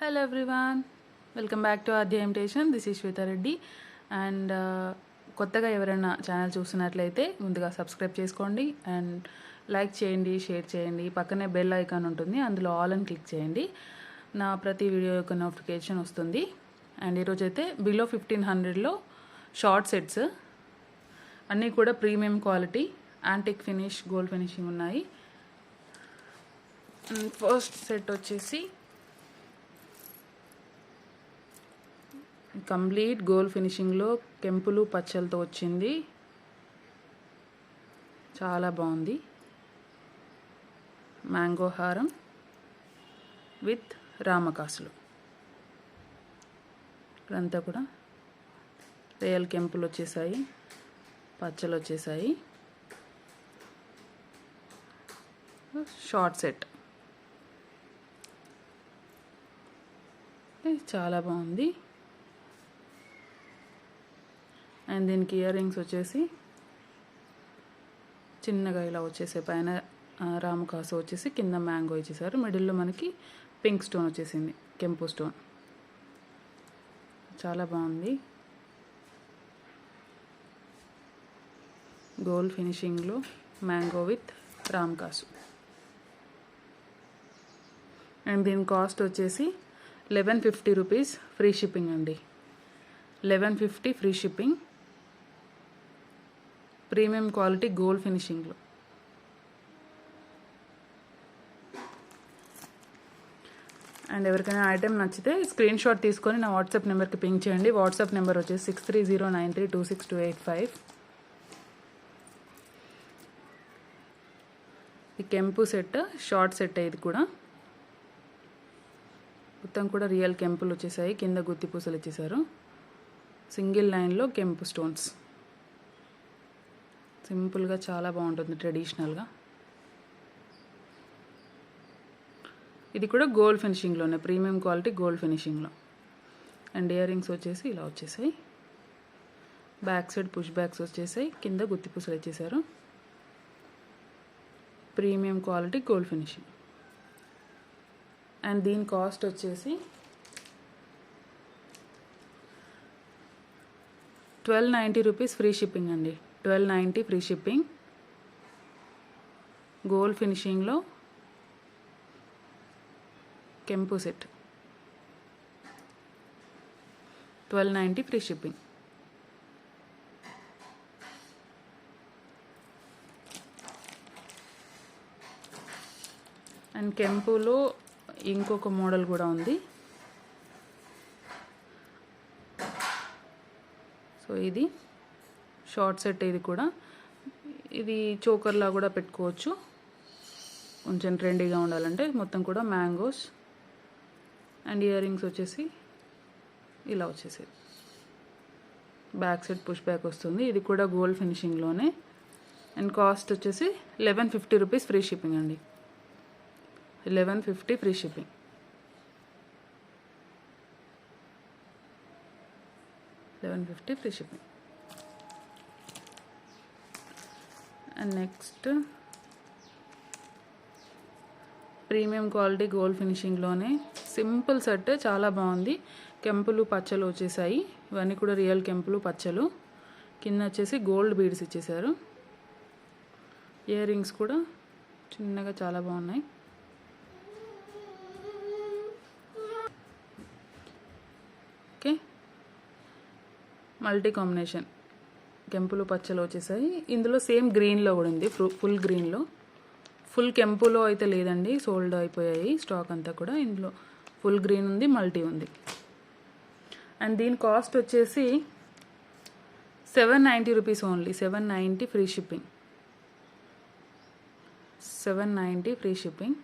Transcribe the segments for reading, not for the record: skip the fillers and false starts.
Hello everyone, welcome back to Adya Imitation. This is Shweta Reddy and కొత్తగా ఎవరైనా channel చూస్తున్నట్లయితే ముందుగా subscribe చేసుకోండి అండ్ లైక్ చేయండి, షేర్ చేయండి. పక్కనే బెల్ ఐకాన్ ఉంటుంది, అందులో ఆల్ అని క్లిక్ చేయండి. నా ప్రతి వీడియో యొక్క నోటిఫికేషన్ వస్తుంది. అండ్ ఈరోజు అయితే బిలో 1500లో షార్ట్ సెట్స్ అన్నీ కూడా premium quality antique finish, gold finishing ఉన్నాయి. ఫస్ట్ సెట్ వచ్చేసి కంప్లీట్ గోల్డ్ ఫినిషింగ్లో కెంపులు పచ్చలతో వచ్చింది. చాలా బాగుంది. మ్యాంగో హారం విత్ రామకాసులు. ఇక్కడంతా కూడా రియల్ కెంపులు వచ్చేసాయి, పచ్చలు వచ్చేసాయి. షార్ట్ సెట్ చాలా బాగుంది. అండ్ దీనికి ఇయర్ రింగ్స్ వచ్చేసి చిన్నగా ఇలా వచ్చేసాయి. పైన రామకాసు వచ్చేసి కింద మ్యాంగో ఇచ్చేసారు. మిడిల్లో మనకి పింక్ స్టోన్ వచ్చేసింది, కెంపు స్టోన్. చాలా బాగుంది. గోల్డ్ ఫినిషింగ్లో మ్యాంగో విత్ రామకాసు. అండ్ దీని కాస్ట్ వచ్చేసి 1150 రూపీస్, ఫ్రీ షిప్పింగ్ అండి. 1150 free shipping. Premium quality gold ఫినిషింగ్లో. అండ్ ఎవరికైనా ఐటెం నచ్చితే స్క్రీన్ షాట్ తీసుకొని నా వాట్సాప్ నెంబర్కి పింక్ చేయండి. వాట్సాప్ నెంబర్ వచ్చేసి 6309326285. ఈ కెంపు సెట్ షార్ట్ సెట్. ఇది కూడా మొత్తం కూడా రియల్ కెంపులు వచ్చేసాయి. కింద గుత్తి పూసలు ఇచ్చేసారు. సింగిల్ లైన్లో కెంపు స్టోన్స్. సింపుల్గా చాలా బాగుంటుంది, ట్రెడిషనల్గా. ఇది కూడా గోల్డ్ ఫినిషింగ్లోనే, ప్రీమియం క్వాలిటీ గోల్డ్ ఫినిషింగ్లో. అండ్ ఇయర్ రింగ్స్ వచ్చేసి ఇలా వచ్చేసాయి. బ్యాక్ సైడ్ పుష్ బ్యాక్స్ వచ్చేసాయి. కింద గుత్తి పూసలు ఇచ్చేసారు. Premium quality gold finishing. And దీని కాస్ట్ వచ్చేసి 1290 రూపీస్, ఫ్రీ షిప్పింగ్ అండి. 1290 ఫ్రీ షిప్పింగ్. గోల్డ్ ఫినిషింగ్లో కెంపు సెట్ 1290 ఫ్రీ షిప్పింగ్. అండ్ కెంపులో ఇంకొక మోడల్ కూడా ఉంది. సో ఇది షార్ట్ సెట్. ఇది కూడా ఇది చోకర్లా కూడా పెట్టుకోవచ్చు, కొంచెం ట్రెండీగా ఉండాలంటే. మొత్తం కూడా మ్యాంగోస్. అండ్ ఇయర్ రింగ్స్ వచ్చేసి ఇలా వచ్చేసేది. బ్యాక్ సైడ్ పుష్ బ్యాక్ వస్తుంది. ఇది కూడా గోల్డ్ ఫినిషింగ్లోనే. అండ్ కాస్ట్ వచ్చేసి 1150 రూపీస్, ఫ్రీ షిప్పింగ్ అండి. 1150 free shipping. 1150 free shipping. And next premium quality gold ఫినిషింగ్లోనే సింపుల్ సెట్. చాలా బాగుంది. కెంపులు పచ్చలు వచ్చేసాయి. ఇవన్నీ కూడా రియల్ కెంపులు పచ్చలు. కింద వచ్చేసి గోల్డ్ బీడ్స్ ఇచ్చేసారు. ఇయర్ రింగ్స్ కూడా చిన్నగా చాలా బాగున్నాయి. ఓకే, మల్టీ కాంబినేషన్ కెంపులు పచ్చలు వచ్చేసాయి. ఇందులో సేమ్ గ్రీన్లో కూడా ఉంది, ఫుల్ గ్రీన్లో. ఫుల్ కెంపులో అయితే లేదండి, సోల్డ్ అయిపోయాయి స్టాక్ అంతా కూడా. ఇందులో ఫుల్ గ్రీన్ ఉంది, మల్టీ ఉంది. అండ్ దీని కాస్ట్ వచ్చేసి 790 rupees only. 790 free shipping. 790 free shipping.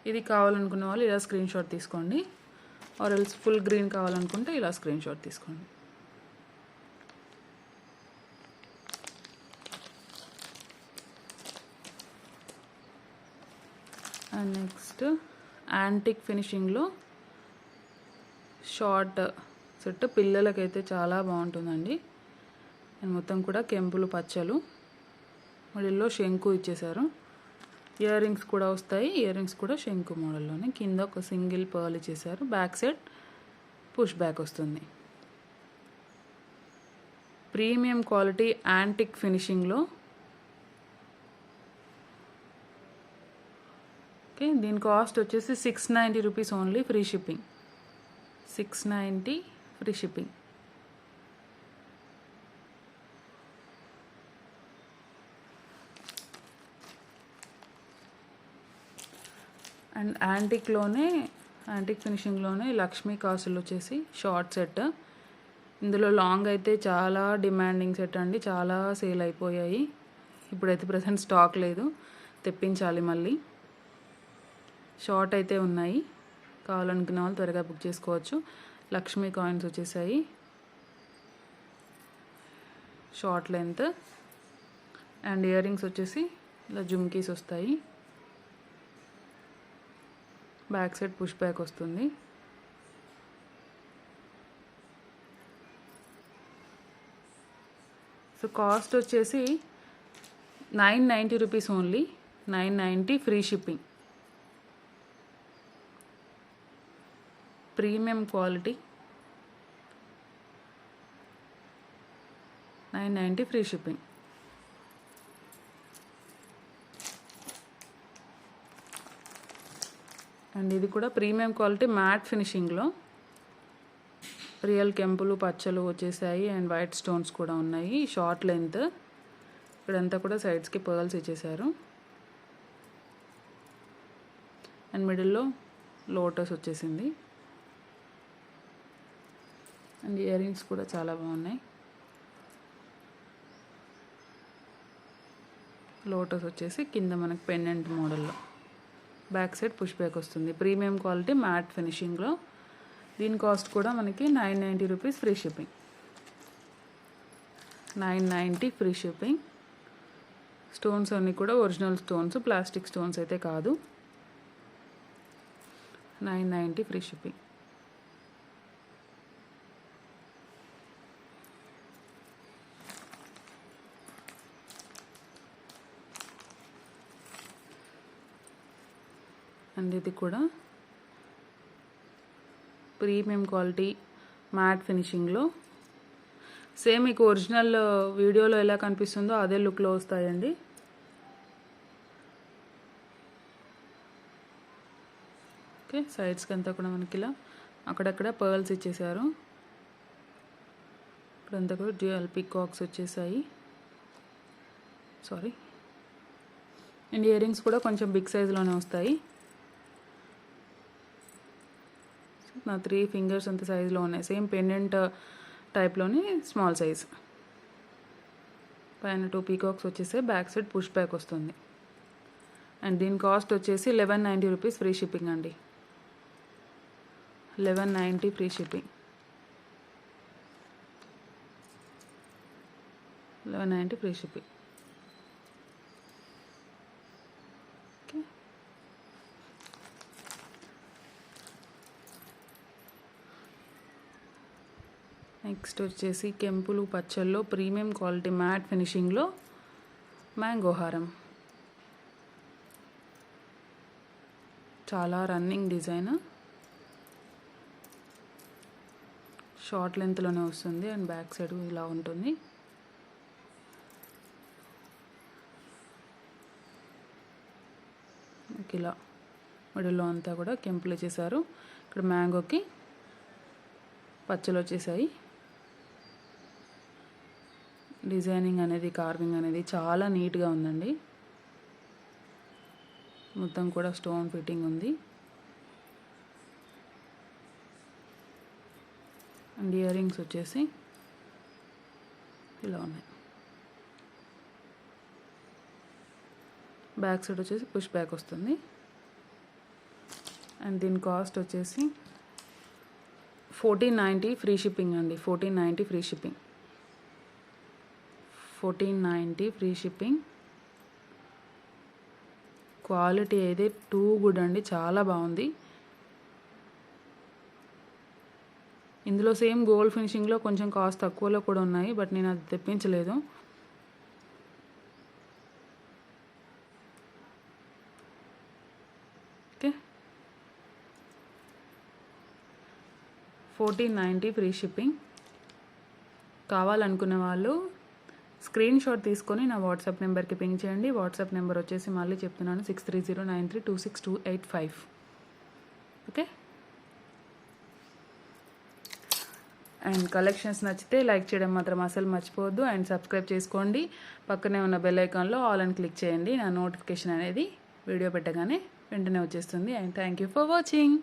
ఇది కావాలనుకున్న వాళ్ళు ఇలా స్క్రీన్ షాట్ తీసుకోండి. ఆర్ ఎల్స్ ఫుల్ గ్రీన్ కావాలనుకుంటే ఇలా స్క్రీన్ షాట్ తీసుకోండి. అండ్ నెక్స్ట్ యాంటిక్ ఫినిషింగ్లో షార్ట్ సెట్. పిల్లలకైతే చాలా బాగుంటుందండి. అండ్ మొత్తం కూడా కెంపులు పచ్చలు మిడిల్లో శంకు ఇచ్చేసారు. ఇయర్ రింగ్స్ కూడా వస్తాయి. ఇయర్ రింగ్స్ కూడా శంకు మోడల్లోనే. కింద ఒక సింగిల్ పర్ల్ ఇచ్చేసారు. బ్యాక్ సైడ్ పుష్ బ్యాక్ వస్తుంది. ప్రీమియం క్వాలిటీ యాంటిక్ ఫినిషింగ్లో. ఓకే, దీని కాస్ట్ వచ్చేసి 690 rupees only, free shipping. 690 free shipping. And antique ఫినిషింగ్లోనే లక్ష్మీ కాసులు వచ్చేసి షార్ట్ సెట్. ఇందులో లాంగ్ అయితే చాలా డిమాండింగ్ సెట్ అండి, చాలా సేల్ అయిపోయాయి. ఇప్పుడైతే ప్రజెంట్ స్టాక్ లేదు, తెప్పించాలి మళ్ళీ. షార్ట్ అయితే ఉన్నాయి, కావాలనుకున్న వాళ్ళు త్వరగా బుక్ చేసుకోవచ్చు. లక్ష్మీ కాయిన్స్ వచ్చేసాయి, short length. And earrings వచ్చేసి ఇలా జుమ్కీస్ వస్తాయి. బ్యాక్ సైడ్ పుష్ బ్యాక్ వస్తుంది. సో కాస్ట్ వచ్చేసి 990 rupees only, 990 free shipping. Premium quality, 990 free shipping. And ఇది కూడా ప్రీమియం క్వాలిటీ మ్యాట్ ఫినిషింగ్లో. రియల్ కెంపులు పచ్చలు వచ్చేసాయి అండ్ వైట్ స్టోన్స్ కూడా ఉన్నాయి. Short length. ఇక్కడంతా కూడా సైడ్స్కి పర్ల్స్ ఇచ్చేసారు. అండ్ మిడిల్లో లోటస్ వచ్చేసింది. అండ్ ఇయర్ రింగ్స్ కూడా చాలా బాగున్నాయి. లోటస్ వచ్చేసి కింద మనకి పెండెంట్ మోడల్లో. బ్యాక్ సైడ్ పుష్ బ్యాక్ వస్తుంది. ప్రీమియం క్వాలిటీ మ్యాట్ ఫినిషింగ్లో. దీని కాస్ట్ కూడా మనకి 990 rupees free shipping. 990 free shipping. Stones అన్నీ కూడా ఒరిజినల్ స్టోన్స్, ప్లాస్టిక్ స్టోన్స్ అయితే కాదు. 990 ఫ్రీ షిప్పింగ్. అండ్ ఇది కూడా ప్రీమియం క్వాలిటీ మ్యాట్ ఫినిషింగ్లో. సేమ్ మీకు ఒరిజినల్ వీడియోలో ఎలా కనిపిస్తుందో అదే లుక్లో వస్తాయండి. ఓకే, సైడ్స్కి అంతా కూడా మనకి ఇలా అక్కడక్కడ పర్ల్స్ ఇచ్చేసారు. ఇక్కడంతా కూడా డ్యూయల్ పికాక్స్ వచ్చేసాయి. సారీ. అండ్ ఇయర్ రింగ్స్ కూడా కొంచెం బిగ్ సైజులోనే వస్తాయి. నా 3 ఫింగర్స్ అంత సైజులో ఉన్నాయి. సేమ్ పెండెంట్ టైప్లోని స్మాల్ సైజ్. పైన 2 పీకాక్స్ వచ్చేసి బ్యాక్ సైడ్ పుష్ బ్యాక్ వస్తుంది. అండ్ దీని కాస్ట్ వచ్చేసి 1190 రూపీస్ ఫ్రీ షిప్పింగ్ అండి. 1190 free shipping. 1190 free shipping. Okay, next వచ్చేసి కెంపులు పచ్చల్లో ప్రీమియం క్వాలిటీ మ్యాట్ ఫినిషింగ్లో మ్యాంగో హారం. చాలా రన్నింగ్ డిజైన్. షార్ట్ లెంత్లోనే వస్తుంది అండ్ బ్యాక్ సైడ్ ఇలా ఉంటుంది. ఇలా మిడిల్లో అంతా కూడా కెంపులు చేశారు. ఇక్కడ మ్యాంగోకి పచ్చలు వచ్చేసాయి. డిజైనింగ్ అనేది, కార్వింగ్ అనేది చాలా నీట్గా ఉందండి. మొత్తం కూడా స్టోన్ ఫిట్టింగ్ ఉంది. అండ్ ఇయర్ రింగ్స్ వచ్చేసి ఇలా ఉన్నాయి. బ్యాక్ సైడ్ వచ్చేసి పుష్ బ్యాక్ వస్తుంది. అండ్ దీని కాస్ట్ వచ్చేసి 1490 ఫ్రీ షిప్పింగ్ అండి. 1490 free shipping. 1490 free shipping. Quality అయితే టూ గుడ్ అండి, చాలా బాగుంది. ఇందులో సేమ్ గోల్డ్ ఫినిషింగ్లో కొంచెం కాస్ట్ తక్కువలో కూడా ఉన్నాయి, బట్ నేను అది తెప్పించలేదు. 1490 ఫ్రీ షిప్పింగ్. కావాలనుకునే వాళ్ళు స్క్రీన్ షాట్ తీసుకొని నా వాట్సాప్ నెంబర్కి పింక్ చేయండి. వాట్సాప్ నెంబర్ వచ్చేసి మళ్ళీ చెప్తున్నాను 6309326285. ఓకే. అండ్ కలెక్షన్స్ నచ్చితే లైక్ చేయడం మాత్రం అసలు మర్చిపోవద్దు. అండ్ సబ్స్క్రైబ్ చేసుకోండి. పక్కనే ఉన్న బెల్ ఐకాన్లో ఆల్ అని క్లిక్ చేయండి. నా నోటిఫికేషన్ అనేది వీడియో పెట్టగానే వెంటనే వచ్చేస్తుంది. And thank you for watching.